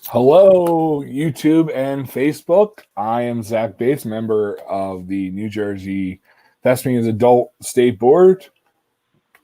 Hello, YouTube and Facebook. I am Zach Bates, member of the New Jersey Thespian Adult State Board.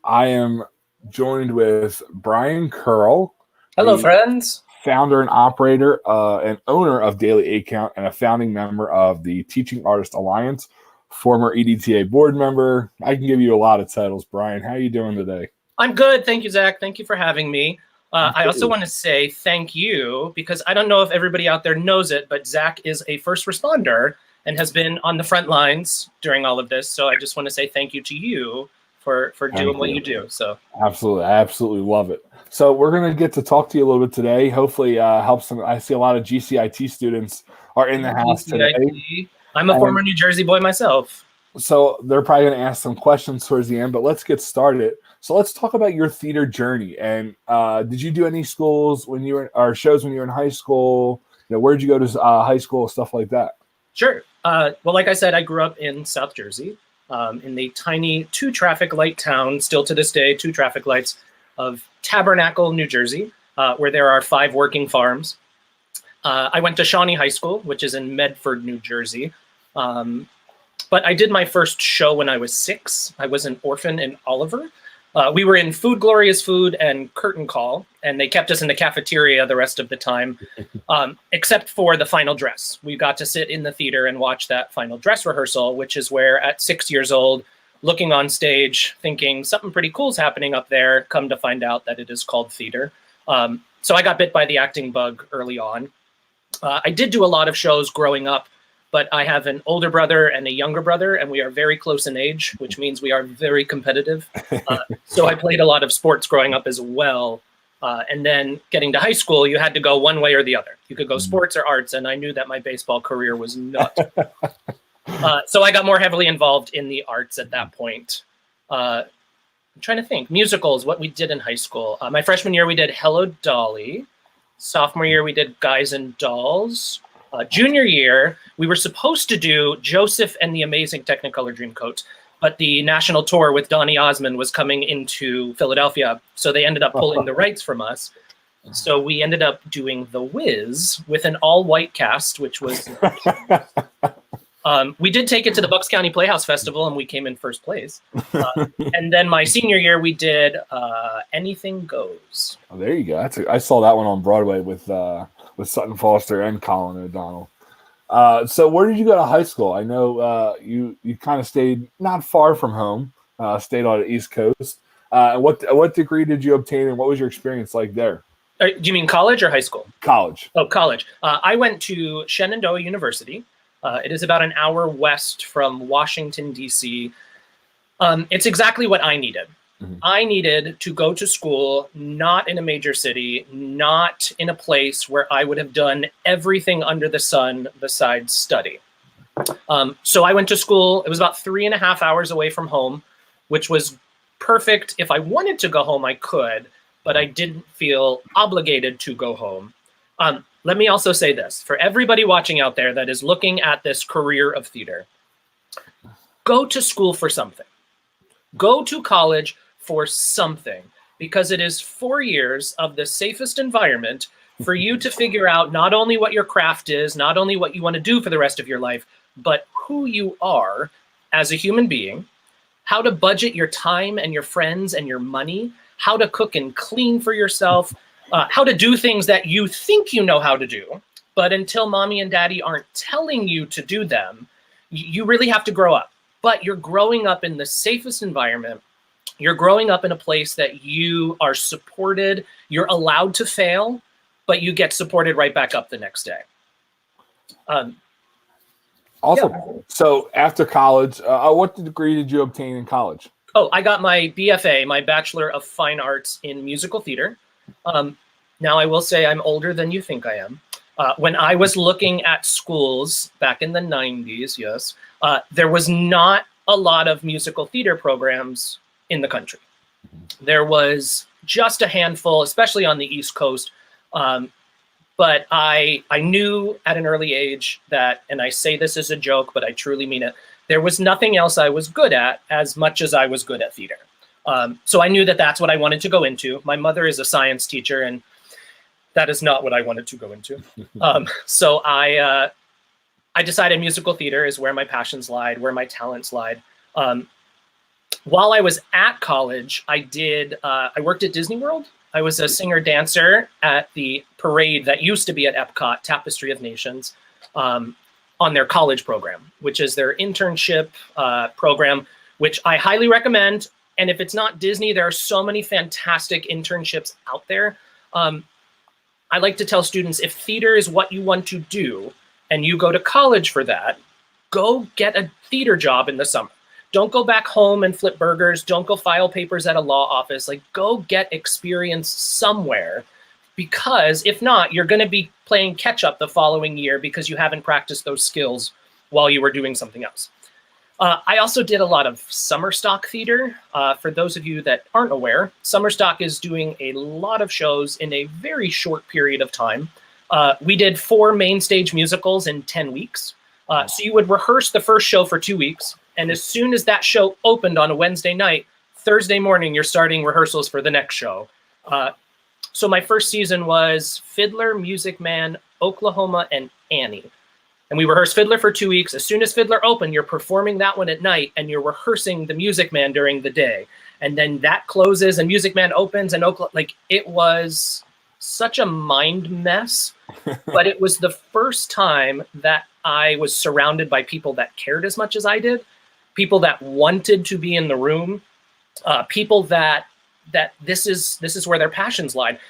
I am joined with Brian Curl, Hello, the friends. founder and operator and owner of Daily8Count and a founding member of the Teaching Artist Alliance, former EDTA board member. I can give you a lot of titles, Brian. How are you doing today? I'm good. Thank you, Zach. Thank you for having me. I also want to say thank you because I don't know if everybody out there knows it, but Zach is a first responder and has been on the front lines during all of this. So I just want to say thank you to you for doing what you do. So absolutely, I absolutely love it. So we're going to get to talk to you a little bit today. Hopefully help some. I see a lot of GCIT students are in the house today. I'm a former New Jersey boy myself. So they're probably going to ask some questions towards the end, but let's get started. So let's talk about your theater journey. And did you do any schools when you were, or shows when you were in high school? You know, where did you go to high school, stuff like that? Sure. Well, like I said, I grew up in South Jersey, in the tiny 2 traffic light town, still to this day, 2 traffic lights of Tabernacle, New Jersey, where there are 5 working farms. I went to Shawnee High School, which is in Medford, New Jersey. But I did my first show when I was 6. I was an orphan in Oliver. We were in Food Glorious Food and Curtain Call, and they kept us in the cafeteria the rest of the time, except for the final dress. We got to sit in the theater and watch that final dress rehearsal, which is where at 6 years old, looking on stage, thinking something pretty cool is happening up there, come to find out that it is called theater. So I got bit by the acting bug early on. I did do a lot of shows growing up, but I have an older brother and a younger brother, and we are very close in age, which means we are very competitive. So I played a lot of sports growing up as well. And then getting to high school, you had to go one way or the other. You could go sports or arts, and I knew that my baseball career was not. So I got more heavily involved in the arts at that point. I'm trying to think. Musicals, what we did in high school. My freshman year, we did Hello, Dolly. Sophomore year, we did Guys and Dolls. Junior year, we were supposed to do Joseph and the Amazing Technicolor Dreamcoat, but the national tour with Donny Osmond was coming into Philadelphia, so they ended up pulling the rights from us. So we ended up doing The Wiz with an all-white cast, which was... we did take it to the Bucks County Playhouse Festival, and we came in first place. And then my senior year, we did Anything Goes. Oh, there you go. I saw that one on Broadway with Sutton Foster and Colin O'Donnell. So where did you go to high school? I know you kind of stayed not far from home, stayed on the East Coast. What degree did you obtain, and what was your experience like there? Do you mean college or high school? College. Oh, college. I went to Shenandoah University. It is about an hour west from Washington, D.C. It's exactly what I needed. Mm-hmm. I needed to go to school, not in a major city, not in a place where I would have done everything under the sun besides study. So I went to school. It was about 3.5 hours away from home, which was perfect. If I wanted to go home, I could, but I didn't feel obligated to go home. Let me also say this, for everybody watching out there that is looking at this career of theater, go to school for something. Go to college for something, because it is 4 years of the safest environment for you to figure out not only what your craft is, not only what you want to do for the rest of your life, but who you are as a human being, how to budget your time and your friends and your money, how to cook and clean for yourself, how to do things that you think you know how to do, but until mommy and daddy aren't telling you to do them, you really have to grow up. But you're growing up in the safest environment. You're growing up in a place that you are supported. You're allowed to fail, but you get supported right back up the next day. Awesome. Yeah. So after college, what degree did you obtain in college? Oh, I got my BFA, my Bachelor of Fine Arts in Musical Theater. Now, I will say I'm older than you think I am. When I was looking at schools back in the 90s, yes, there was not a lot of musical theater programs in the country. There was just a handful, especially on the East Coast. But I knew at an early age that, and I say this as a joke, but I truly mean it, there was nothing else I was good at as much as I was good at theater. So I knew that that's what I wanted to go into. My mother is a science teacher, and That is not what I wanted to go into. So I decided musical theater is where my passions lied, where my talents lied. While I was at college, I worked at Disney World. I was a singer-dancer at the parade that used to be at Epcot, Tapestry of Nations, on their college program, which is their internship program, which I highly recommend. And if it's not Disney, there are so many fantastic internships out there. I like to tell students, if theater is what you want to do and you go to college for that, go get a theater job in the summer. Don't go back home and flip burgers. Don't go file papers at a law office. Like, go get experience somewhere, because if not, you're going to be playing catch up the following year because you haven't practiced those skills while you were doing something else. I also did a lot of summer stock theater. For those of you that aren't aware, summer stock is doing a lot of shows in a very short period of time. We did 4 main stage musicals in 10 weeks. So you would rehearse the first show for 2 weeks. And as soon as that show opened on a Wednesday night, Thursday morning, you're starting rehearsals for the next show. So my first season was Fiddler, Music Man, Oklahoma, and Annie. And we rehearsed Fiddler for 2 weeks. As soon as Fiddler opened, you're performing that one at night, and you're rehearsing the Music Man during the day. And then that closes, and Music Man opens, and like, it was such a mind mess. But it was the first time that I was surrounded by people that cared as much as I did, people that wanted to be in the room, people that this is where their passions lied.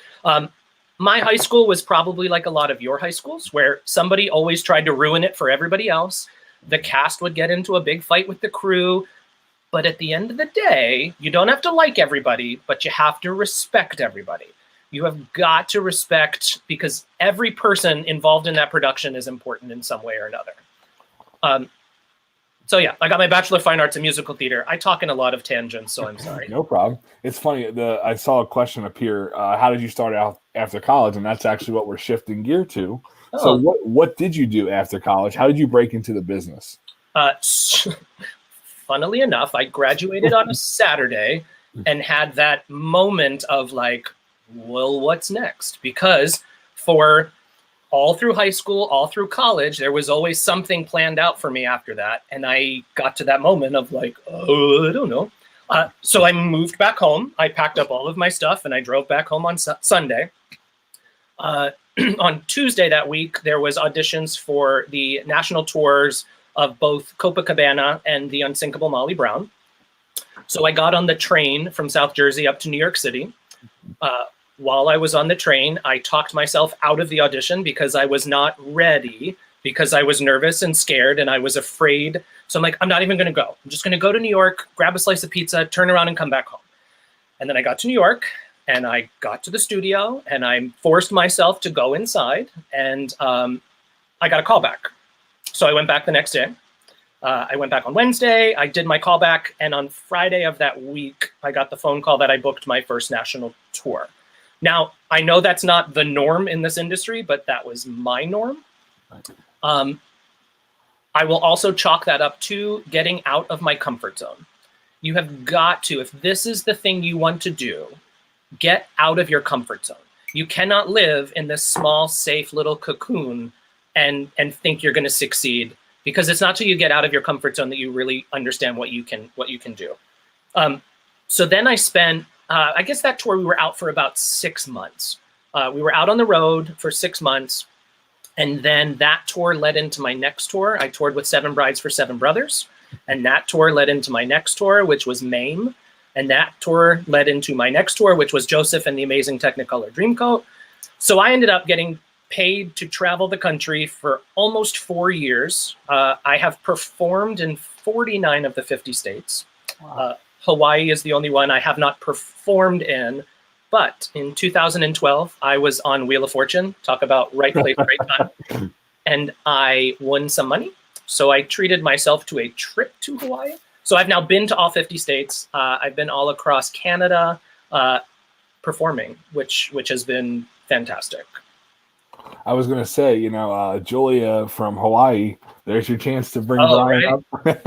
My high school was probably like a lot of your high schools, where somebody always tried to ruin it for everybody else. The cast would get into a big fight with the crew. But at the end of the day, you don't have to like everybody, but you have to respect everybody. You have got to respect, because every person involved in that production is important in some way or another. So yeah, I got my Bachelor of Fine Arts in Musical Theater. I talk in a lot of tangents, so I'm sorry. No problem. It's funny. I saw a question appear. How did you start out after college? And that's actually what we're shifting gear to. Oh. So what did you do after college? How did you break into the business? Funnily enough, I graduated on a Saturday and had that moment of like, well, what's next? Because for all through high school, all through college, there was always something planned out for me after that. And I got to that moment of like, oh, I don't know. So I moved back home. I packed up all of my stuff and I drove back home on Sunday. On Tuesday that week, there was auditions for the national tours of both Copacabana and the Unsinkable Molly Brown. So I got on the train from South Jersey up to New York City. While I was on the train, I talked myself out of the audition because I was not ready, because I was nervous and scared and I was afraid. So I'm like, I'm not even going to go. I'm just going to go to New York, grab a slice of pizza, turn around and come back home. And then I got to New York and I got to the studio and I forced myself to go inside, and I got a call back. So I went back the next day. I went back on Wednesday. I did my callback. And on Friday of that week, I got the phone call that I booked my first national tour. Now, I know that's not the norm in this industry, but that was my norm. I will also chalk that up to getting out of my comfort zone. You have got to, if this is the thing you want to do, get out of your comfort zone. You cannot live in this small, safe little cocoon and think you're going to succeed, because it's not till you get out of your comfort zone that you really understand what you can do. So then I spent, I guess that tour, we were out for about 6 months. We were out on the road for 6 months. And then that tour led into my next tour. I toured with 7 Brides for 7 Brothers. And that tour led into my next tour, which was MAME. And that tour led into my next tour, which was Joseph and the Amazing Technicolor Dreamcoat. So I ended up getting paid to travel the country for almost 4 years. I have performed in 49 of the 50 states. Wow. Hawaii is the only one I have not performed in. But in 2012, I was on Wheel of Fortune. Talk about right place, right time. And I won some money. So I treated myself to a trip to Hawaii. So I've now been to all 50 states. I've been all across Canada performing, which has been fantastic. I was going to say, Julia from Hawaii, there's your chance to bring Brian right? up.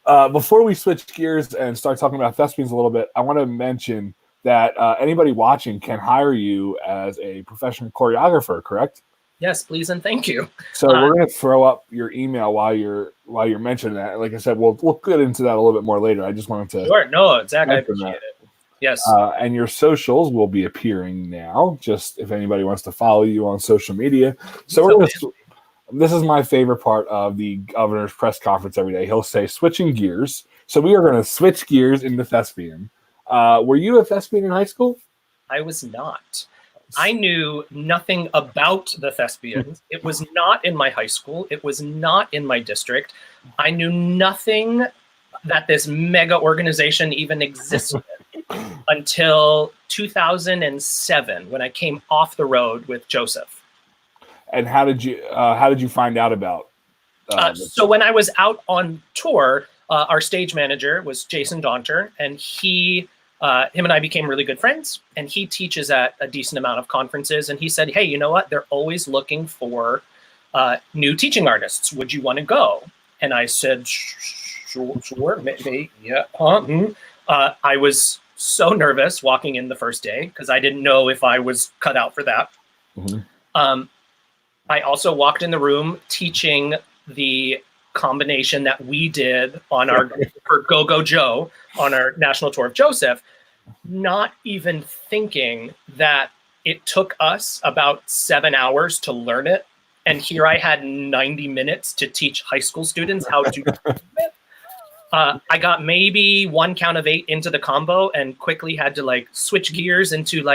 Yeah. Before we switch gears and start talking about thespians a little bit, I want to mention that anybody watching can hire you as a professional choreographer, correct? Yes, please and thank you. So we're going to throw up your email while you're mentioning that. Like I said, we'll get into that a little bit more later. I just wanted to. Sure. No, Zach, I appreciate it. Yes. And your socials will be appearing now, just if anybody wants to follow you on social media. So this is my favorite part of the governor's press conference every day. He'll say, switching gears. So we are going to switch gears into thespian. Were you a thespian in high school? I was not. I knew nothing about the thespians. It was not in my high school. It was not in my district. I knew nothing that this mega organization even existed until 2007 when I came off the road with Joseph. And how did you find out about? So when I was out on tour, our stage manager was Jason Daunter, and him and I became really good friends. And he teaches at a decent amount of conferences. And he said, "Hey, you know what? They're always looking for new teaching artists. Would you want to go?" And I said, "Sure, maybe, yeah." I was so nervous walking in the first day because I didn't know if I was cut out for that. Mm-hmm. I also walked in the room teaching the combination that we did on our for Go Go Joe on our national tour of Joseph, not even thinking that it took us about 7 hours to learn it. And here I had 90 minutes to teach high school students how to do it. I got maybe 1 count of 8 into the combo and quickly had to switch gears into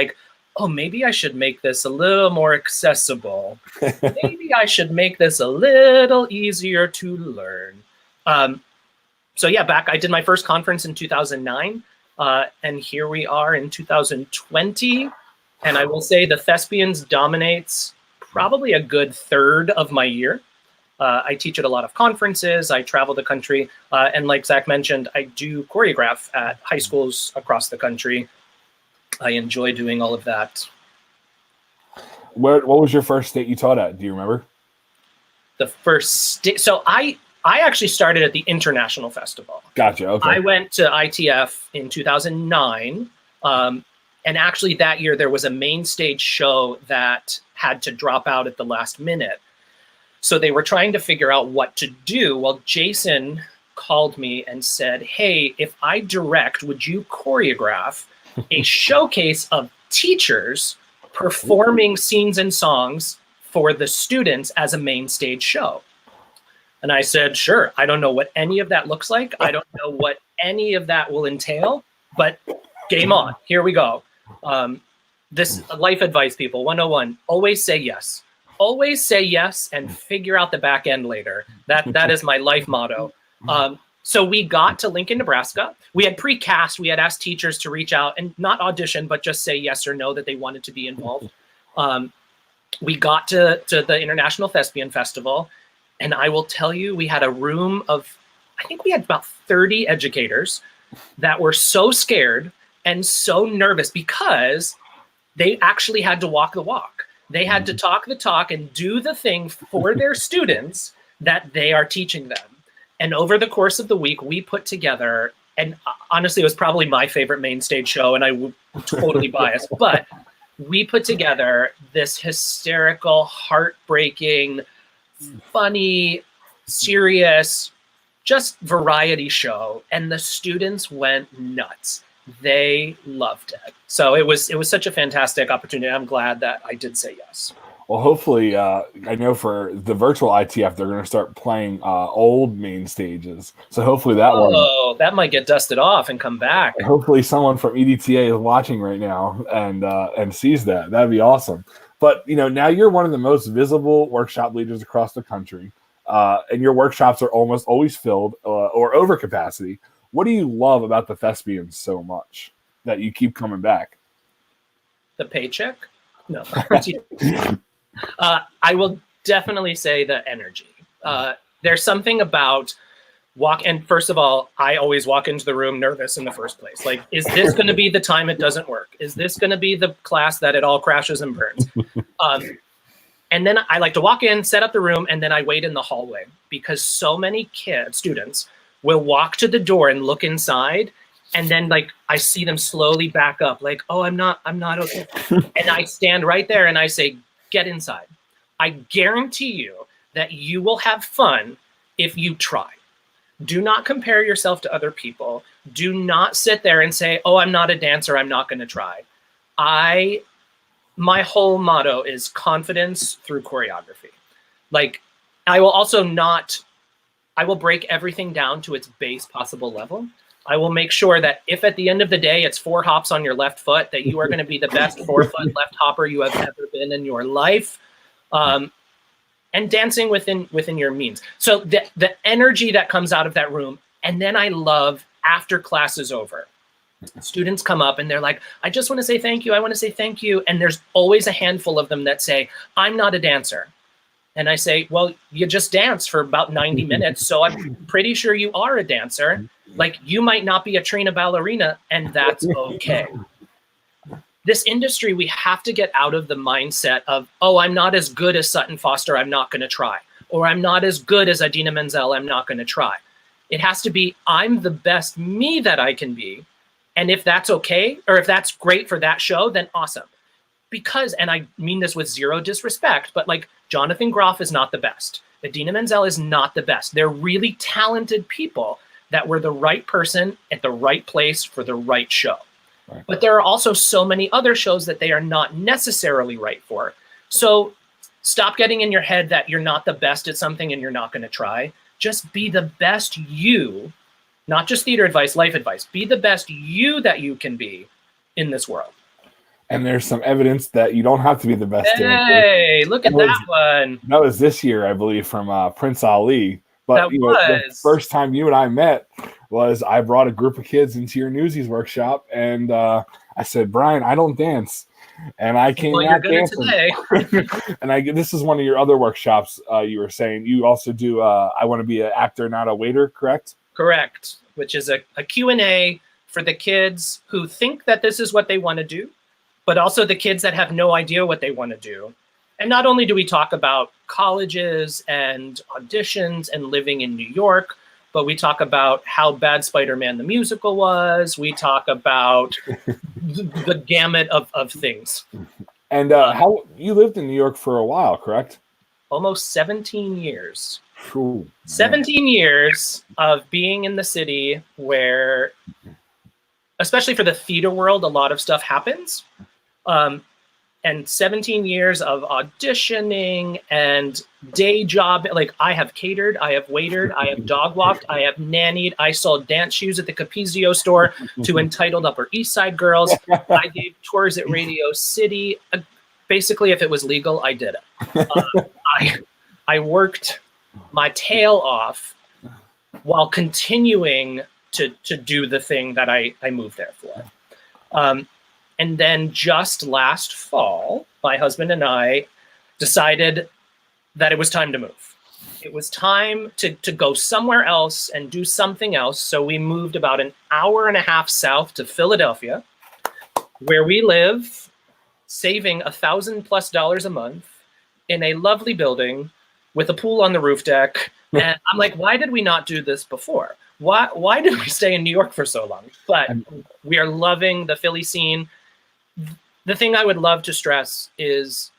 oh, maybe I should make this a little more accessible. Maybe I should make this a little easier to learn. So yeah, I did my first conference in 2009, and here we are in 2020. And I will say the Thespians dominates probably a good third of my year. I teach at a lot of conferences. I travel the country. And like Zach mentioned, I do choreograph at high schools across the country. I enjoy doing all of that. What was your first state you taught at? Do you remember? The first state. So I actually started at the International Festival. Gotcha. Okay. I went to ITF in 2009. And actually that year there was a main stage show that had to drop out at the last minute. So they were trying to figure out what to do. Well, Jason called me and said, "Hey, if I direct, would you choreograph a showcase of teachers performing scenes and songs for the students as a main stage show?" And I said, "Sure." I don't know what any of that looks like. I don't know what any of that will entail, but game on. Here we go. This life advice, people, 101, always say yes. Always say yes and figure out the back end later. That is my life motto. So we got to Lincoln, Nebraska. We had pre-cast. We had asked teachers to reach out and not audition, but just say yes or no that they wanted to be involved. We got to the International Thespian Festival, and I will tell you, we had a room of, I think we had about 30 educators that were so scared and so nervous because they actually had to walk the walk. They had to talk the talk and do the thing for their students that they are teaching them. And over the course of the week, we put together, and honestly, it was probably my favorite main stage show, and I'm totally biased, but we put together this hysterical, heartbreaking, funny, serious, just variety show. And the students went nuts. They loved it. So it was such a fantastic opportunity. I'm glad that I did say yes. Well, hopefully, I know for the virtual ITF, they're going to start playing old main stages. So hopefully that might get dusted off and come back. Hopefully someone from EDTA is watching right now and sees that. That'd be awesome. But, now you're one of the most visible workshop leaders across the country, and your workshops are almost always filled or over capacity. What do you love about the Thespians so much that you keep coming back? The paycheck? No. I will definitely say the energy. There's something about and first of all, I always walk into the room nervous in the first place. Is this going to be the time it doesn't work? Is this going to be the class that it all crashes and burns? And then I like to walk in, set up the room, and then I wait in the hallway because so many students will walk to the door and look inside And then like I see them slowly back up, like, oh, I'm not okay. And I stand right there and I say, get inside. I guarantee you that you will have fun if you try. Do not compare yourself to other people. Do not sit there and say, oh, I'm not a dancer, I'm not going to try. My whole motto is confidence through choreography. Like, I will break everything down to its base possible level. I will make sure that if at the end of the day it's 4 hops on your left foot, that you are going to be the best 4-foot left hopper you have ever been in your life. And dancing within your means. So the energy that comes out of that room, and then I love after class is over, students come up and they're like, I just want to say thank you. I want to say thank you. And there's always a handful of them that say, I'm not a dancer. And I say, well, you just danced for about 90 minutes. So I'm pretty sure you are a dancer. Like, you might not be a trained ballerina, and that's okay. This industry, we have to get out of the mindset of, oh, I'm not as good as Sutton Foster, I'm not going to try. Or I'm not as good as Idina Menzel, I'm not going to try. It has to be, I'm the best me that I can be. And if that's okay, or if that's great for that show, then awesome. Because, and I mean this with zero disrespect, but like Jonathan Groff is not the best. Idina Menzel is not the best. They're really talented people that were the right person at the right place for the right show. Right. But there are also so many other shows that they are not necessarily right for. So stop getting in your head that you're not the best at something and you're not going to try. Just be the best you, not just theater advice, life advice. Be the best you that you can be in this world. And there's some evidence that you don't have to be the best. Hey, look at that one. That was this year, I believe, from Prince Ali. But the first time you and I met was I brought a group of kids into your Newsies workshop, and I said, Brian, I don't dance. And I came out dancing. Today. And this is one of your other workshops you were saying. You also do I want to be an actor, not a waiter, correct? Correct, which is a Q&A for the kids who think that this is what they want to do, but also the kids that have no idea what they want to do. And not only do we talk about colleges and auditions and living in New York, but we talk about how bad Spider-Man the musical was. We talk about the gamut of things. And how you lived in New York for a while, correct? Almost 17 years. Ooh, 17 years of being in the city where, especially for the theater world, a lot of stuff happens. And 17 years of auditioning and day job. Like, I have catered, I have waitered, I have dog walked, I have nannied. I sold dance shoes at the Capizio store to entitled Upper East Side girls. I gave tours at Radio City. Basically, if it was legal, I did it. I worked my tail off while continuing to do the thing that I moved there for. And then just last fall, my husband and I decided that it was time to move. It was time to go somewhere else and do something else. So we moved about an hour and a half south to Philadelphia, where we live, saving $1,000+ a month in a lovely building with a pool on the roof deck. And I'm like, why did we not do this before? Why did we stay in New York for so long? But we are loving the Philly scene. The thing I would love to stress is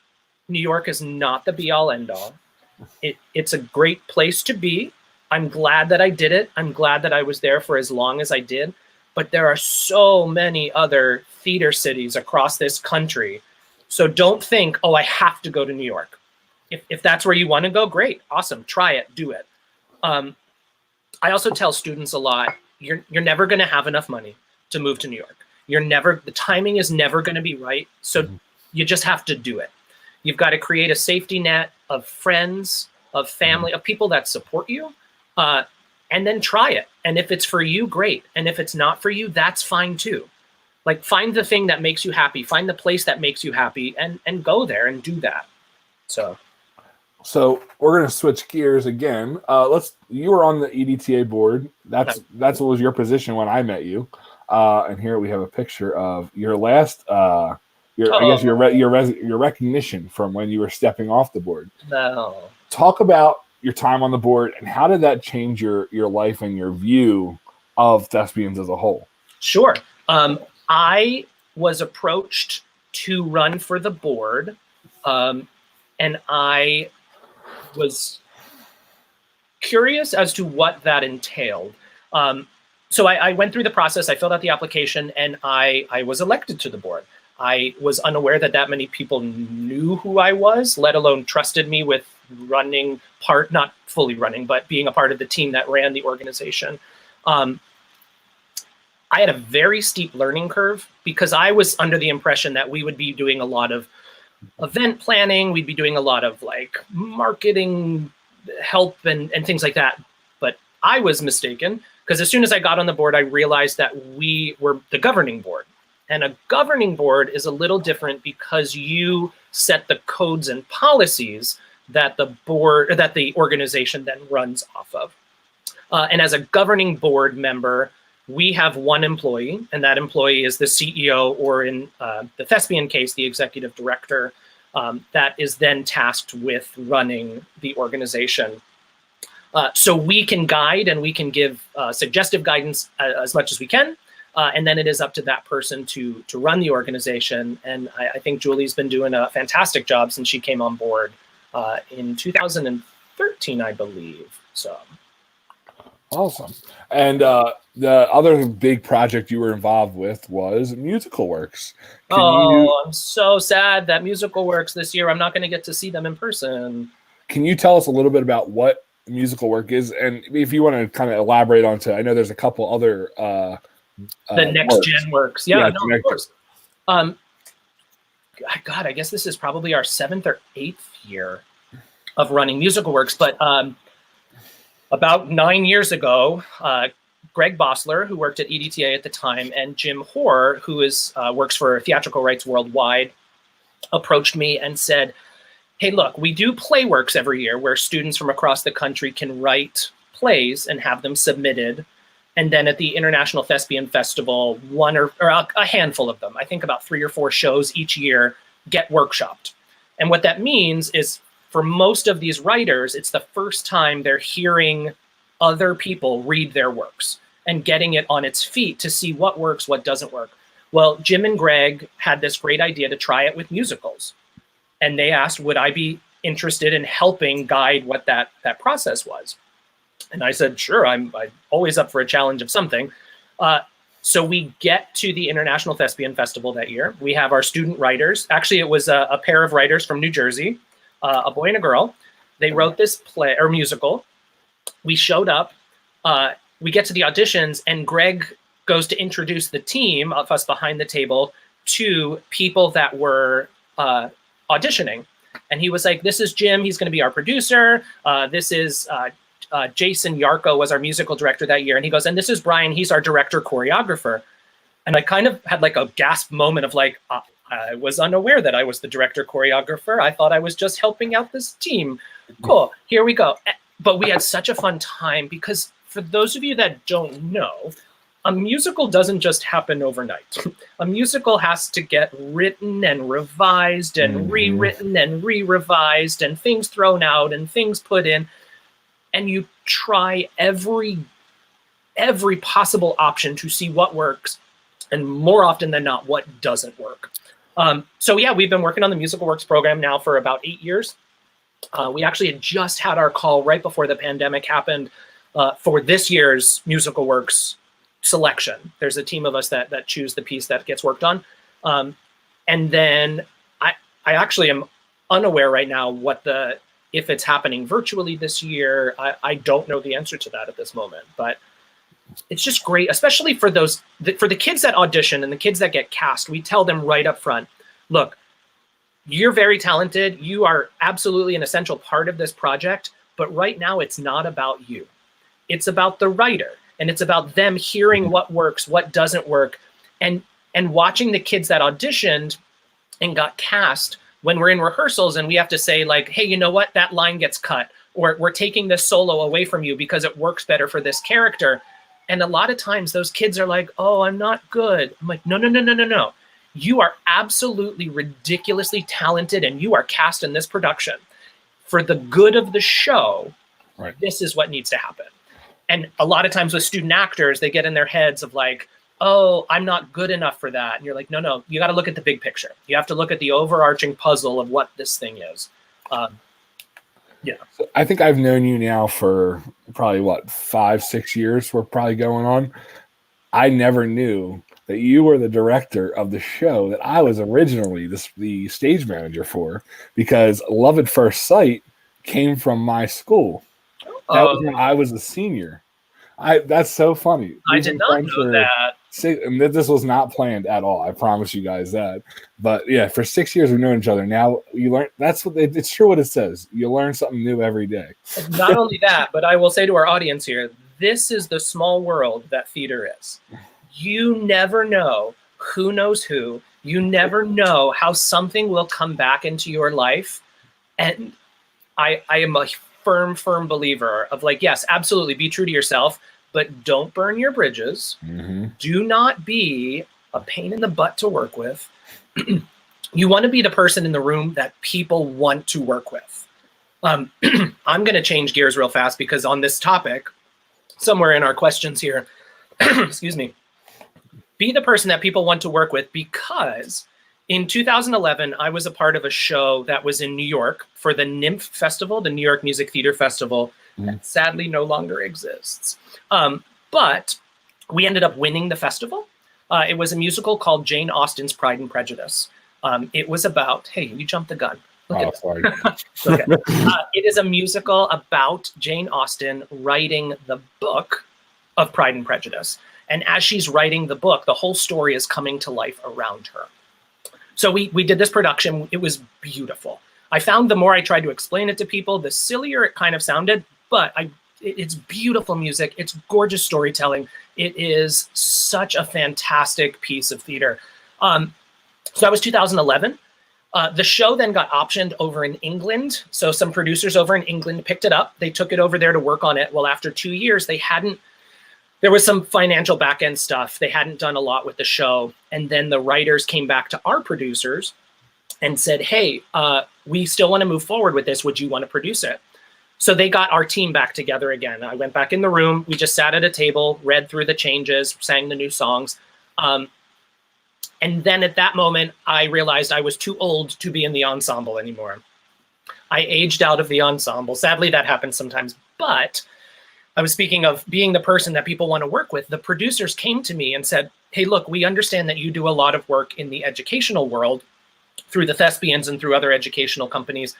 New York is not the be-all, end-all. It's a great place to be. I'm glad that I did it. I'm glad that I was there for as long as I did. But there are so many other theater cities across this country. So don't think, oh, I have to go to New York. If that's where you want to go, great, awesome, try it, do it. I also tell students a lot, you're never going to have enough money to move to New York. The timing is never going to be right. So you just have to do it. You've got to create a safety net of friends, of family, of people that support you, and then try it. And if it's for you, great. And if it's not for you, that's fine too. Like, find the thing that makes you happy, find the place that makes you happy, and go there and do that. So we're going to switch gears again. You were on the EDTA board. That's what was your position when I met you. And here we have a picture of your last, your recognition from when you were stepping off the board. No. Talk about your time on the board and how did that change your life and your view of thespians as a whole? Sure. I was approached to run for the board, and I was curious as to what that entailed. So I went through the process, I filled out the application, and I was elected to the board. I was unaware that many people knew who I was, let alone trusted me with running part, not fully running, but being a part of the team that ran the organization. I had a very steep learning curve because I was under the impression that we would be doing a lot of event planning, we'd be doing a lot of like marketing help and things like that. But I was mistaken because as soon as I got on the board, I realized that we were the governing board. And a governing board is a little different because you set the codes and policies that the board, that the organization then runs off of. And as a governing board member, we have one employee, and that employee is the CEO, or in the Thespian case, the executive director, that is then tasked with running the organization. So we can guide and we can give suggestive guidance as much as we can, and then it is up to that person to run the organization. And I think Julie's been doing a fantastic job since she came on board in 2013, I believe. So. Awesome. And the other big project you were involved with was Musical Works. I'm so sad that Musical Works this year, I'm not going to get to see them in person. Can you tell us a little bit about what Musical Work is? And if you want to kind of elaborate onto, I know there's a couple other the next gen works. Yeah, no, of course. God, I guess this is probably our 7th or 8th year of running Musical Works, but about 9 years ago, Greg Bossler, who worked at EDTA at the time, and Jim Hoare, who works for Theatrical Rights Worldwide, approached me and said, hey, look, we do playworks every year where students from across the country can write plays and have them submitted. And then at the International Thespian Festival, one or a handful of them, I think about 3 or 4 shows each year, get workshopped. And what that means is, for most of these writers, it's the first time they're hearing other people read their works and getting it on its feet to see what works, what doesn't work. Well, Jim and Greg had this great idea to try it with musicals. And they asked, would I be interested in helping guide what that process was? And I said, sure, I'm always up for a challenge of something. So we get to the International Thespian Festival that year. We have our student writers. Actually, it was a pair of writers from New Jersey, a boy and a girl. They wrote this play or musical. We showed up. We get to the auditions, and Greg goes to introduce the team of us behind the table to people that were auditioning. And he was like, this is Jim. He's going to be our producer. This is Jason Yarko was our musical director that year. And he goes, and this is Brian. He's our director choreographer. And I kind of had like a gasp moment of like, I was unaware that I was the director choreographer. I thought I was just helping out this team. Cool, here we go. But we had such a fun time because for those of you that don't know, a musical doesn't just happen overnight. A musical has to get written and revised and rewritten and re-revised and things thrown out and things put in. And you try every possible option to see what works, and more often than not, what doesn't work. So yeah, we've been working on the Musical Works program now for about 8 years. We actually had just had our call right before the pandemic happened for this year's Musical Works selection. There's a team of us that choose the piece that gets worked on. And then I actually am unaware right now if it's happening virtually this year. I don't know the answer to that at this moment, but it's just great, especially for the kids that audition and the kids that get cast. We tell them right up front, look, you're very talented. You are absolutely an essential part of this project, but right now it's not about you. It's about the writer, and it's about them hearing what works, what doesn't work, and watching the kids that auditioned and got cast when we're in rehearsals and we have to say like, hey, you know what, that line gets cut, or we're taking this solo away from you because it works better for this character. And a lot of times those kids are like, oh, I'm not good. I'm like, no. You are absolutely ridiculously talented and you are cast in this production. For the good of the show, right, this is what needs to happen. And a lot of times with student actors, they get in their heads of like, oh, I'm not good enough for that. And you're like, no, you got to look at the big picture. You have to look at the overarching puzzle of what this thing is. Yeah. So I think I've known you now for probably 5-6 years. We're probably going on. I never knew that you were the director of the show that I was originally the stage manager for, because Love at First Sight came from my school. That was when I was a senior. That's so funny. I did not know that. And this was not planned at all. I promise you guys that. But yeah, for 6 years we've known each other. Now you learn. It's true what it says. You learn something new every day. Not only that, but I will say to our audience here, this is the small world that theater is. You never know who knows who. You never know how something will come back into your life. And I am a firm believer of like, yes, absolutely, be true to yourself, but don't burn your bridges. Mm-hmm. Do not be a pain in the butt to work with. You want to be the person in the room that people want to work with. I'm going to change gears real fast because on this topic, somewhere in our questions here, excuse me, be the person that people want to work with, because in 2011, I was a part of a show that was in New York for the NYMF Festival, the New York Music Theater Festival, that sadly no longer exists. But we ended up winning the festival. It was a musical called Jane Austen's Pride and Prejudice. It was about, hey, you jumped the gun. Sorry. Okay. It is a musical about Jane Austen writing the book of Pride and Prejudice. And as she's writing the book, the whole story is coming to life around her. So we did this production. It was beautiful. I found the more I tried to explain it to people, the sillier it kind of sounded, but it's beautiful music. It's gorgeous storytelling. It is such a fantastic piece of theater. So that was 2011. The show then got optioned over in England. So some producers over in England picked it up. They took it over there to work on it. Well, after 2 years, there was some financial back end stuff. They hadn't done a lot with the show. And then the writers came back to our producers and said, hey, we still want to move forward with this. Would you want to produce it? So they got our team back together again. I went back in the room. We just sat at a table, read through the changes, sang the new songs. And then at that moment, I realized I was too old to be in the ensemble anymore. I aged out of the ensemble. Sadly, that happens sometimes. But I was speaking of being the person that people want to work with. The producers came to me and said, hey, look, we understand that you do a lot of work in the educational world through the Thespians and through other educational companies.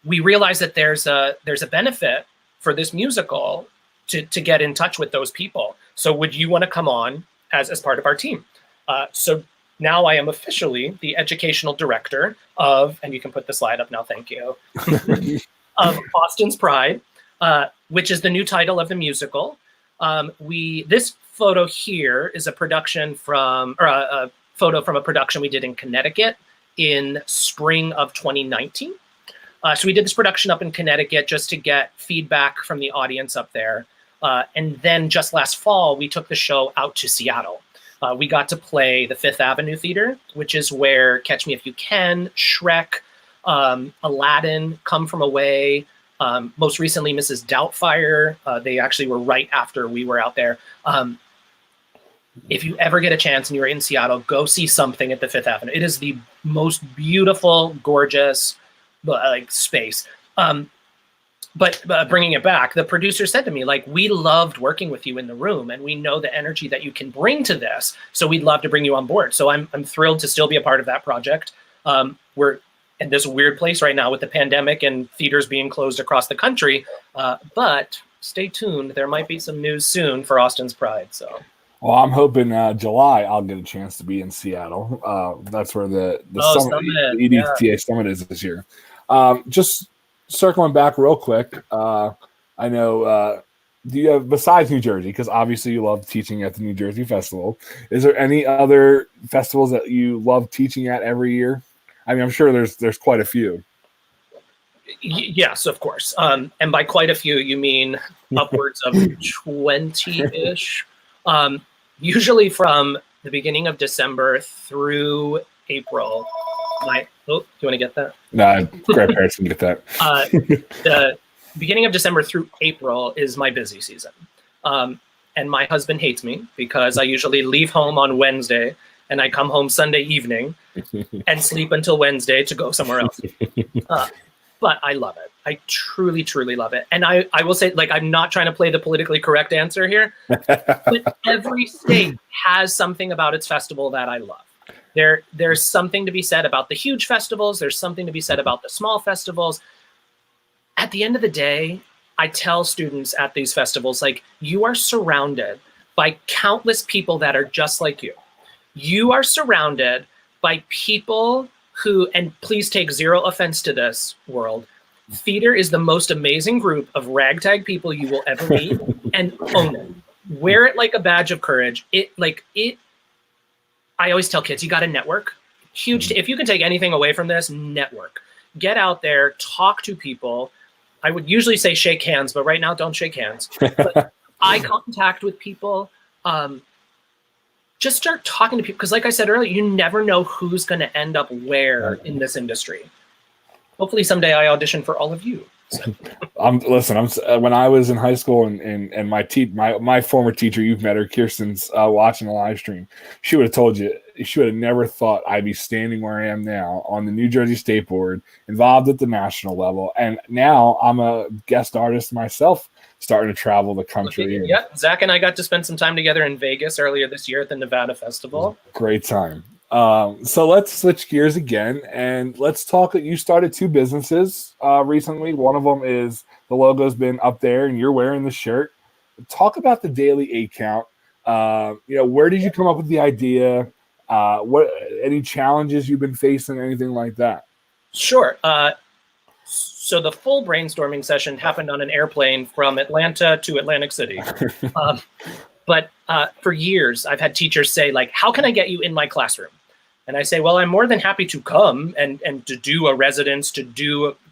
We realize that there's a benefit for this musical to get in touch with those people. So would you want to come on as part of our team? So now I am officially the educational director of, and you can put the slide up now, thank you, of Austen's Pride, which is the new title of the musical. This photo here is a production from, or a photo from a production we did in Connecticut in spring of 2019. So we did this production up in Connecticut just to get feedback from the audience up there. And then just last fall, we took the show out to Seattle. We got to play the Fifth Avenue Theater, which is where Catch Me If You Can, Shrek, Aladdin, Come From Away, most recently Mrs. Doubtfire. They actually were right after we were out there. If you ever get a chance and you're in Seattle, go see something at the Fifth Avenue. It is the most beautiful, gorgeous space. But bringing it back, the producer said to me, like, we loved working with you in the room, and we know the energy that you can bring to this. So we'd love to bring you on board. So I'm thrilled to still be a part of that project. We're in this weird place right now with the pandemic and theaters being closed across the country. But stay tuned. There might be some news soon for Austen's Pride. So. Well, I'm hoping July I'll get a chance to be in Seattle. That's where the summit, the EDTA Summit is this year. Just circling back real quick, I know, do you have, besides New Jersey, because obviously you love teaching at the New Jersey Festival, is there any other festivals that you love teaching at every year? I mean, I'm sure there's quite a few. Yes, of course. And by quite a few, you mean upwards of 20-ish. Usually from the beginning of December through April. Do you want to get that? No, grandparents can get that. The beginning of December through April is my busy season. and my husband hates me because I usually leave home on Wednesday and I come home Sunday evening and sleep until Wednesday to go somewhere else. But I love it. I truly, truly love it. And I will say, like, I'm not trying to play the politically correct answer here, but every state has something about its festival that I love. There's something to be said about the huge festivals. There's something to be said about the small festivals. At the end of the day, I tell students at these festivals, like, you are surrounded by countless people that are just like you. You are surrounded by people who, and please take zero offense to this, world, theater is the most amazing group of ragtag people you will ever meet, and own it. Wear it like a badge of courage. I always tell kids, you got to network. If you can take anything away from this, network. Get out there, talk to people. I would usually say shake hands, but right now don't shake hands. But eye contact with people. Just start talking to people, because like I said earlier, you never know who's going to end up where in this industry. Hopefully someday I audition for all of you. So. When I was in high school and my former teacher, you've met her, Kirsten's watching the live stream. She would have told you, she would have never thought I'd be standing where I am now on the New Jersey State Board, involved at the national level. And now I'm a guest artist myself, starting to travel the country. Yeah, Zach and I got to spend some time together in Vegas earlier this year at the Nevada Festival. Great time. So let's switch gears again and let's talk that you started 2 businesses recently. One of them is the logo's been up there and you're wearing the shirt. Talk about the Daily 8 Count. Where did you come up with the idea? What any challenges you've been facing, anything like that? Sure. So the full brainstorming session happened on an airplane from Atlanta to Atlantic City. But for years, I've had teachers say, like, how can I get you in my classroom? And I say, well, I'm more than happy to come and to do a residence, to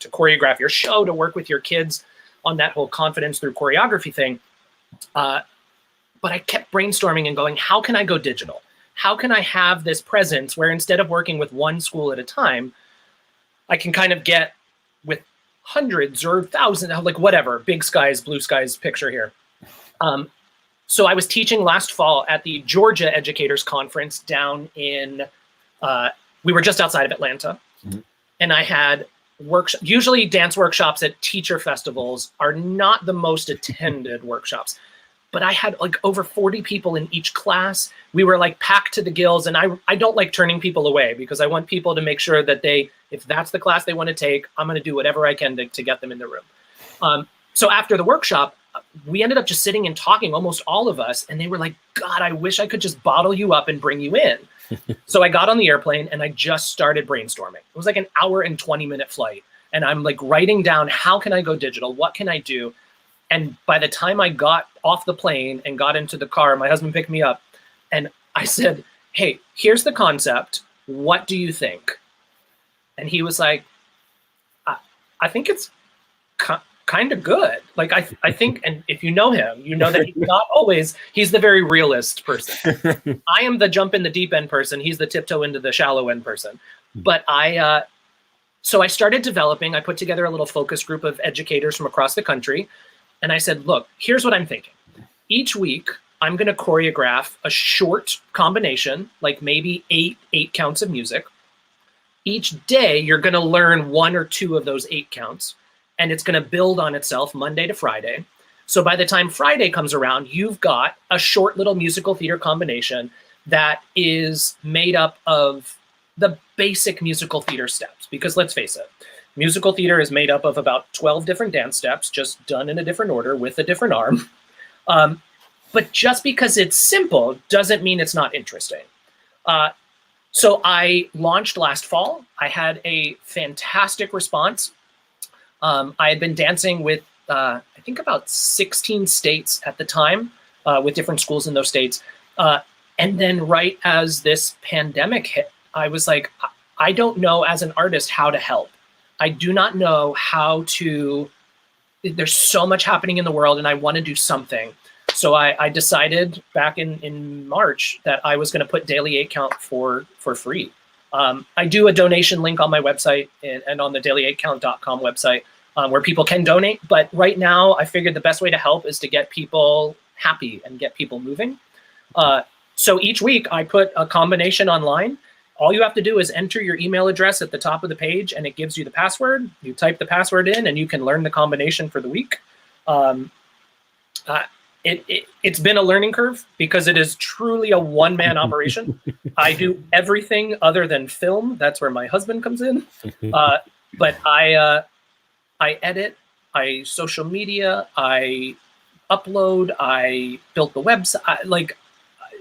choreograph your show, to work with your kids on that whole confidence through choreography thing. But I kept brainstorming and going, how can I go digital? How can I have this presence where instead of working with one school at a time, I can kind of get with hundreds or thousands, like whatever, big skies, blue skies picture here. So I was teaching last fall at the Georgia Educators Conference down in, we were just outside of Atlanta. Mm-hmm. And I had usually dance workshops at teacher festivals are not the most attended workshops. But I had like over 40 people in each class. We were like packed to the gills, and I don't like turning people away because I want people to make sure that if that's the class they want to take, I'm going to do whatever I can to get them in the room. So after the workshop, we ended up just sitting and talking, almost all of us, and they were like, God, I wish I could just bottle you up and bring you in. So I got on the airplane and I just started brainstorming. It was like an hour and 20-minute flight. And I'm like writing down, how can I go digital? What can I do? And by the time I got off the plane and got into the car, my husband picked me up and I said, hey, here's the concept. What do you think? And he was like, I think it's kind of good. Like, I think, and if you know him, you know that he's the very realist person. I am the jump in the deep end person. He's the tiptoe into the shallow end person. But so I started developing, I put together a little focus group of educators from across the country. And I said, look, here's what I'm thinking. Each week, I'm going to choreograph a short combination, like maybe 8 counts of music. Each day, you're going to learn 1 or 2 of those 8 counts, and it's going to build on itself Monday to Friday. So by the time Friday comes around, you've got a short little musical theater combination that is made up of the basic musical theater steps. Because let's face it, musical theater is made up of about 12 different dance steps, just done in a different order with a different arm. But just because it's simple doesn't mean it's not interesting. So I launched last fall. I had a fantastic response. I had been dancing with, I think about 16 states at the time, with different schools in those states. And then right as this pandemic hit, I was like, I don't know as an artist how to help. I do not know how to, there's so much happening in the world and I want to do something. So I decided back in March that I was going to put Daily 8 Count for free. I do a donation link on my website and on the daily8count.com website where people can donate. But right now I figured the best way to help is to get people happy and get people moving. So each week I put a combination online. All you have to do is enter your email address at the top of the page, and it gives you the password. You type the password in, and you can learn the combination for the week. It's been a learning curve because it is truly a one-man operation. I do everything other than film. That's where my husband comes in. But I edit, I social media, I upload, I built the website, like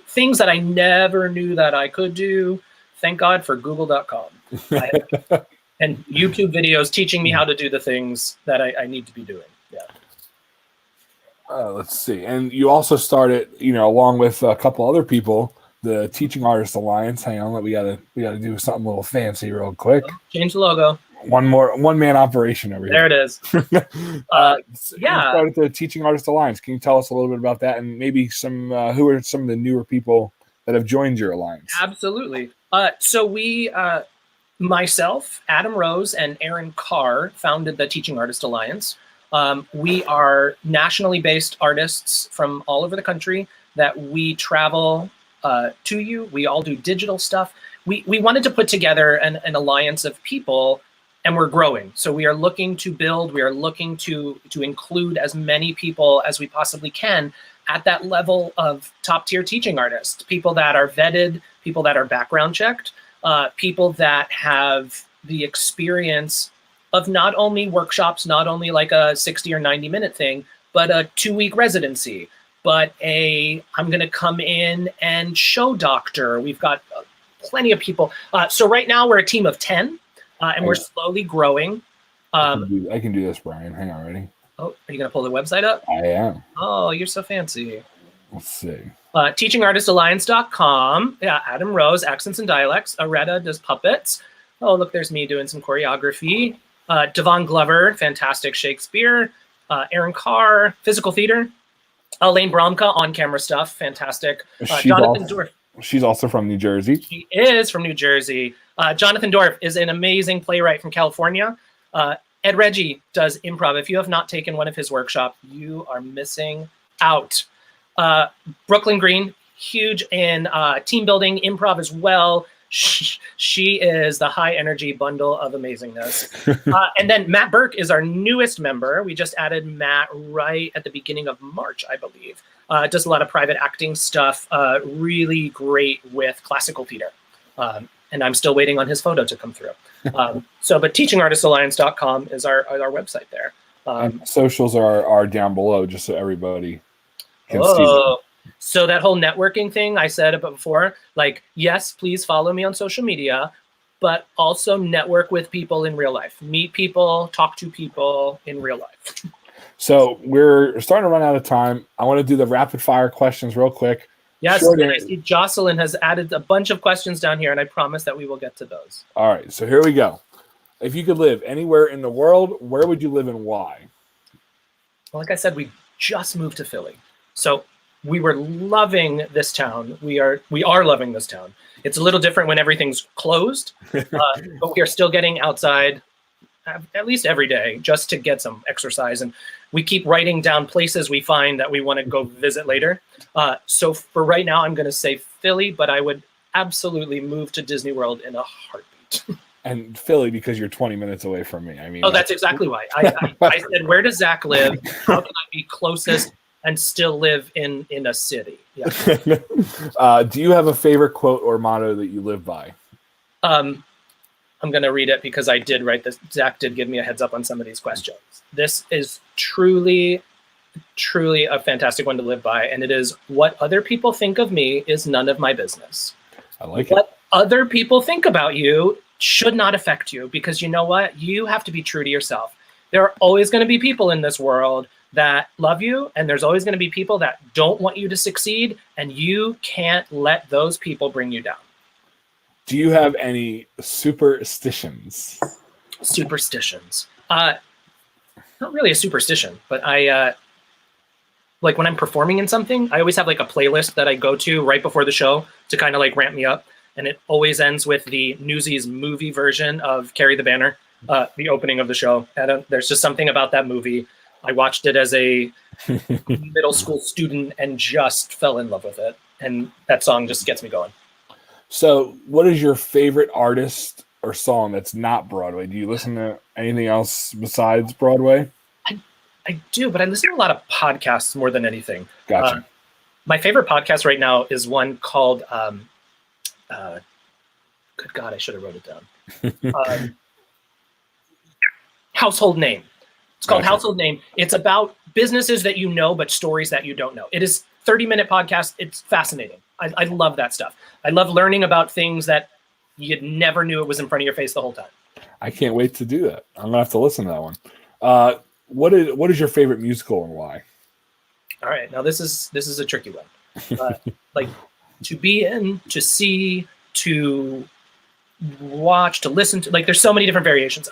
things that I never knew that I could do. Thank God for Google.com and YouTube videos teaching me how to do the things that I need to be doing. Yeah. Let's see. And you also started, along with a couple other people, the Teaching Artist Alliance. Hang on, we gotta do something a little fancy real quick. Change the logo. One-man operation over here. There it is. You started the Teaching Artist Alliance. Can you tell us a little bit about that, and maybe some who are some of the newer people that have joined your alliance? Absolutely. So we, myself, Adam Rose, and Aaron Carr founded the Teaching Artist Alliance. We are nationally based artists from all over the country that we travel to you. We all do digital stuff. We wanted to put together an alliance of people, and we're growing. So we are looking to build, we are looking to include as many people as we possibly can at that level of top tier teaching artists, people that are vetted, people that are background checked, people that have the experience of not only workshops, not only like a 60 or 90 minute thing, but a 2-week residency, but I'm gonna come in and show doctor. We've got plenty of people. So right now we're a team of 10 and we're slowly growing. I can do this, Brian. Hang on, ready? Oh, are you gonna pull the website up? I am. Oh, you're so fancy. Let's see. TeachingArtistAlliance.com. Yeah, Adam Rose, Accents and Dialects. Areta does puppets. Oh, look, there's me doing some choreography. Devon Glover, fantastic Shakespeare. Aaron Carr, physical theater. Elaine Bromka, on-camera stuff, fantastic. Jonathan Dorff. She's also from New Jersey. She is from New Jersey. Jonathan Dorff is an amazing playwright from California. Ed Reggie does improv. If you have not taken one of his workshops, you are missing out. Brooklyn Green, huge in team building, improv as well. She is the high energy bundle of amazingness. And then Matt Burke is our newest member. We just added Matt right at the beginning of March, I believe. Does a lot of private acting stuff, really great with classical theater. And I'm still waiting on his photo to come through. But teachingartistalliance.com is our website there. And socials are down below just so everybody can see them. So that whole networking thing I said before, like, yes, please follow me on social media, but also network with people in real life. Meet people, talk to people in real life. So we're starting to run out of time. I want to do the rapid fire questions real quick. Yes, and I see Jocelyn has added a bunch of questions down here, and I promise that we will get to those. All right, so here we go. If you could live anywhere in the world, where would you live and why? Well, like I said, we just moved to Philly. So we were loving this town. We are loving this town. It's a little different when everything's closed, but we are still getting outside at least every day just to get some exercise. And we keep writing down places we find that we want to go visit later. So for right now, I'm going to say Philly, but I would absolutely move to Disney World in a heartbeat. And Philly, because you're 20 minutes away from me. I mean, that's exactly why. I said, where does Zach live? How can I be closest and still live in a city? Yeah. Do you have a favorite quote or motto that you live by? I'm going to read it because I did write this. Zach did give me a heads up on some of these questions. This is truly a fantastic one to live by. And it is, what other people think of me is none of my business. I like it. What other people think about you should not affect you, because you know what? You have to be true to yourself. There are always going to be people in this world that love you, and there's always going to be people that don't want you to succeed, and you can't let those people bring you down. Do you have any superstitions? Superstitions. Not really a superstition, but I like when I'm performing in something, I always have like a playlist that I go to right before the show to kind of like ramp me up. And it always ends with the Newsies movie version of Carry the Banner, the opening of the show. There's just something about that movie I watched it as a middle school student and just fell in love with it. And that song just gets me going. So, what is your favorite artist or song that's not Broadway? Do you listen to anything else besides Broadway? I do, but I listen to a lot of podcasts more than anything. Gotcha. My favorite podcast right now is one called, good God, I should have wrote it down. Household Name. It's called Household Name. It's about businesses that you know, but stories that you don't know. It is 30-minute podcast. It's fascinating. I love that stuff. I love learning about things that you never knew it was in front of your face the whole time. I can't wait to do that. I'm gonna have to listen to that one. What is your favorite musical and why? All right, now this is a tricky one. Like to be in, to see, to watch, to listen to. Like there's so many different variations.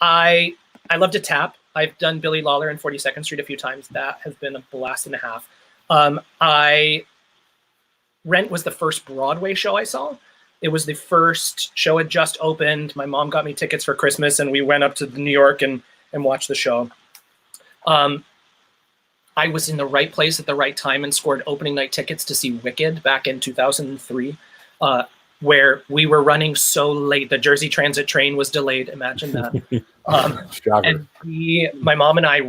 I love to tap. I've done Billy Lawler and 42nd Street a few times. That has been a blast and a half. Rent was the first Broadway show I saw. It was the first show. It just opened. My mom got me tickets for Christmas, and we went up to New York and watched the show. I was in the right place at the right time and scored opening night tickets to see Wicked back in 2003, where we were running so late. The Jersey Transit train was delayed. Imagine that. And my mom and I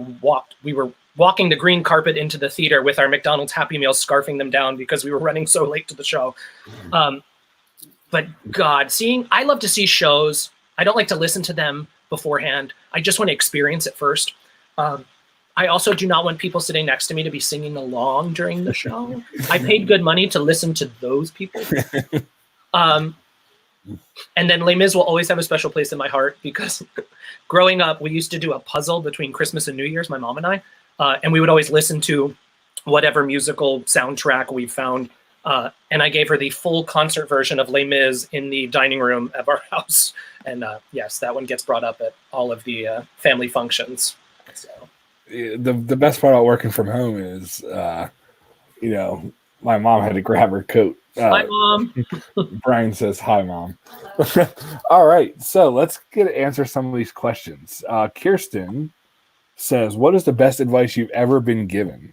we were walking the green carpet into the theater with our McDonald's Happy Meals, scarfing them down because we were running so late to the show. But God, I love to see shows. I don't like to listen to them beforehand. I just want to experience it first. I also do not want people sitting next to me to be singing along during the show. I paid good money to listen to those people. And then Les Mis will always have a special place in my heart because growing up, we used to do a puzzle between Christmas and New Year's, my mom and I, and we would always listen to whatever musical soundtrack we found. And I gave her the full concert version of Les Mis in the dining room of our house. And yes, that one gets brought up at all of the family functions. So. The best part about working from home is, my mom had to grab her coat. Hi, Mom. Brian says, hi, Mom. All right. So let's answer some of these questions. Kirsten says, what is the best advice you've ever been given?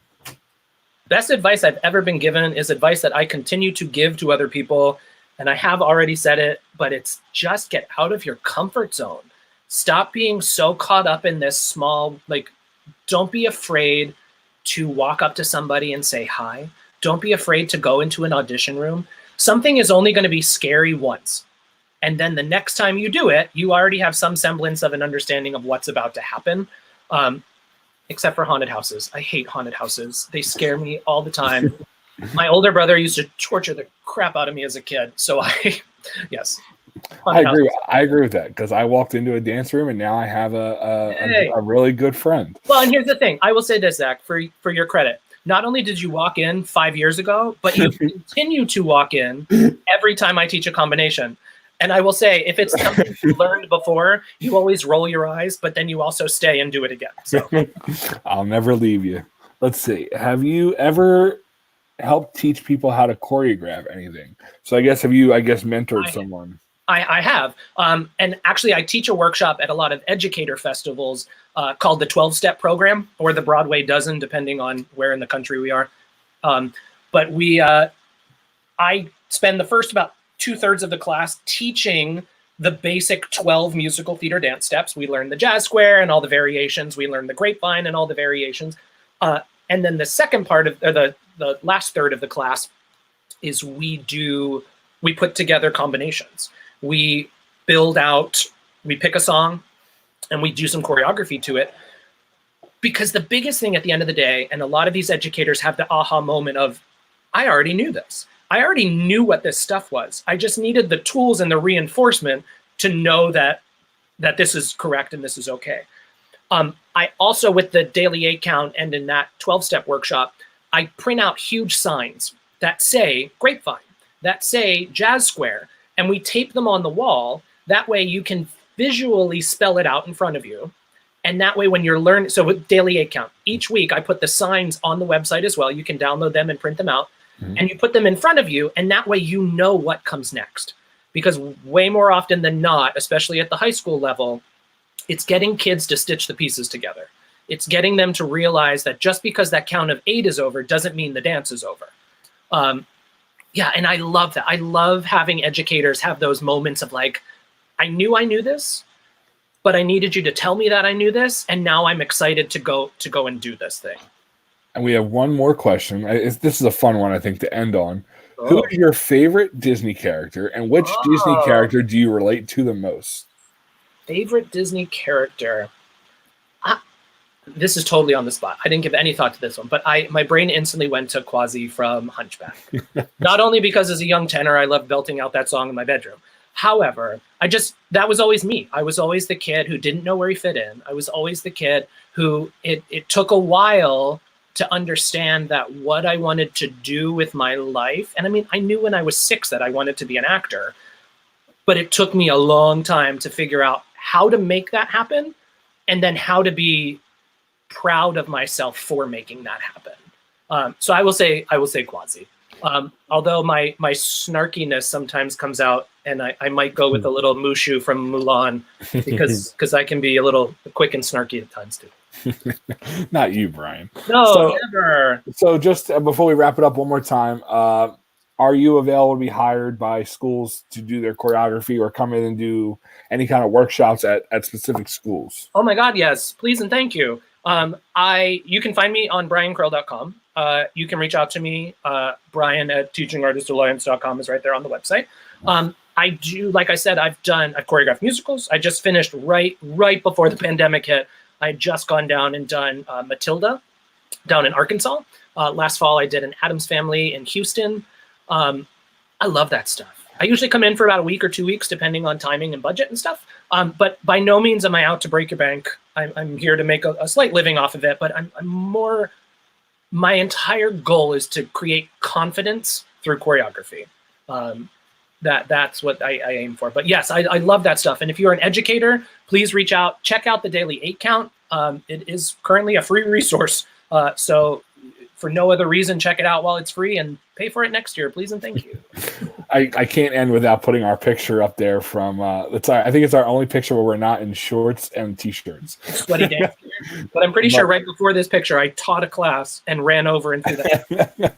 Best advice I've ever been given is advice that I continue to give to other people. And I have already said it, but it's just get out of your comfort zone. Stop being so caught up in this small, don't be afraid to walk up to somebody and say hi. Don't be afraid to go into an audition room. Something is only going to be scary once. And then the next time you do it, you already have some semblance of an understanding of what's about to happen. Except for haunted houses. I hate haunted houses. They scare me all the time. My older brother used to torture the crap out of me as a kid. So yes. I agree with that because I walked into a dance room and now I have a really good friend. Well, and here's the thing. I will say this, Zach, for your credit. Not only did you walk in 5 years ago, but you continue to walk in every time I teach a combination. And I will say, if it's something you learned before, you always roll your eyes, but then you also stay and do it again. So I'll never leave you. Let's see. Have you ever helped teach people how to choreograph anything? So have you mentored someone? I have. And actually, I teach a workshop at a lot of educator festivals called the 12-Step Program or the Broadway Dozen, depending on where in the country we are. But I spend the first about 2/3 of the class teaching the basic 12 musical theater dance steps. We learn the jazz square and all the variations. We learn the grapevine and all the variations. And then the second part of the last third of the class is we put together combinations. We pick a song and we do some choreography to it. Because the biggest thing at the end of the day, and a lot of these educators have the aha moment of, I already knew this. I already knew what this stuff was. I just needed the tools and the reinforcement to know that this is correct and this is okay. I also, with the Daily 8 Count and in that 12-step workshop, I print out huge signs that say grapevine, that say jazz square, and we tape them on the wall. That way you can visually spell it out in front of you. And that way when you're learning, so with Daily 8 Count, each week I put the signs on the website as well. You can download them and print them out. Mm-hmm. And you put them in front of you, and that way you know what comes next. Because way more often than not, especially at the high school level, it's getting kids to stitch the pieces together. It's getting them to realize that just because that count of 8 is over doesn't mean the dance is over. Yeah, and I love that. I love having educators have those moments of like, I knew this, but I needed you to tell me that I knew this, and now I'm excited to go and do this thing. And we have one more question. This is a fun one, I think, to end on. Oh. Who is your favorite Disney character, and which Disney character do you relate to the most? Favorite Disney character? This is totally on the spot. I didn't give any thought to this one, but my brain instantly went to Quasi from Hunchback. Not only because as a young tenor, I loved belting out that song in my bedroom. However, that was always me. I was always the kid who didn't know where he fit in. I was always the kid who it took a while to understand that what I wanted to do with my life. And I mean, I knew when I was 6 that I wanted to be an actor, but it took me a long time to figure out how to make that happen and then how to be proud of myself for making that happen. So I will say Quasi. Although my snarkiness sometimes comes out, and I might go with a little Mushu from Mulan because I can be a little quick and snarky at times too. Not you, Brian. No, never. So just before we wrap it up one more time, are you available to be hired by schools to do their choreography or come in and do any kind of workshops at specific schools? Oh my God, yes. Please and thank you. You can find me on briancurl.com. You can reach out to me. Brian at teachingartistalliance.com is right there on the website. I do, like I said, I've choreographed musicals. I just finished right before the pandemic hit. I had just gone down and done Matilda down in Arkansas. Last fall, I did an Addams Family in Houston. I love that stuff. I usually come in for about a week or 2 weeks, depending on timing and budget and stuff. But by no means am I out to break your bank. I'm here to make a slight living off of it, but I'm more, my entire goal is to create confidence through choreography. That's what I aim for. But yes, I love that stuff. And if you're an educator, please reach out, check out the Daily 8 Count. It is currently a free resource. So for no other reason, check it out while it's free and pay for it next year, please and thank you. I can't end without putting our picture up there from I think it's our only picture where we're not in shorts and t-shirts. Sweaty dance. But I'm pretty sure right before this picture, I taught a class and ran over and through that.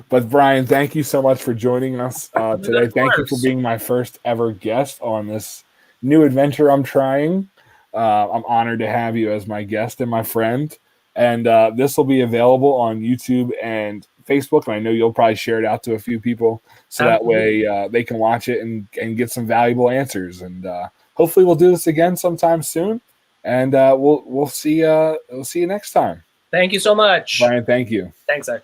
But Brian, thank you so much for joining us today. Thank you for being my first ever guest on this new adventure I'm trying. I'm honored to have you as my guest and my friend. And this will be available on YouTube and Facebook. And I know you'll probably share it out to a few people so that way they can watch it and get some valuable answers. And hopefully we'll do this again sometime soon. And we'll see you next time. Thank you so much. Brian, thank you. Thanks, Zach.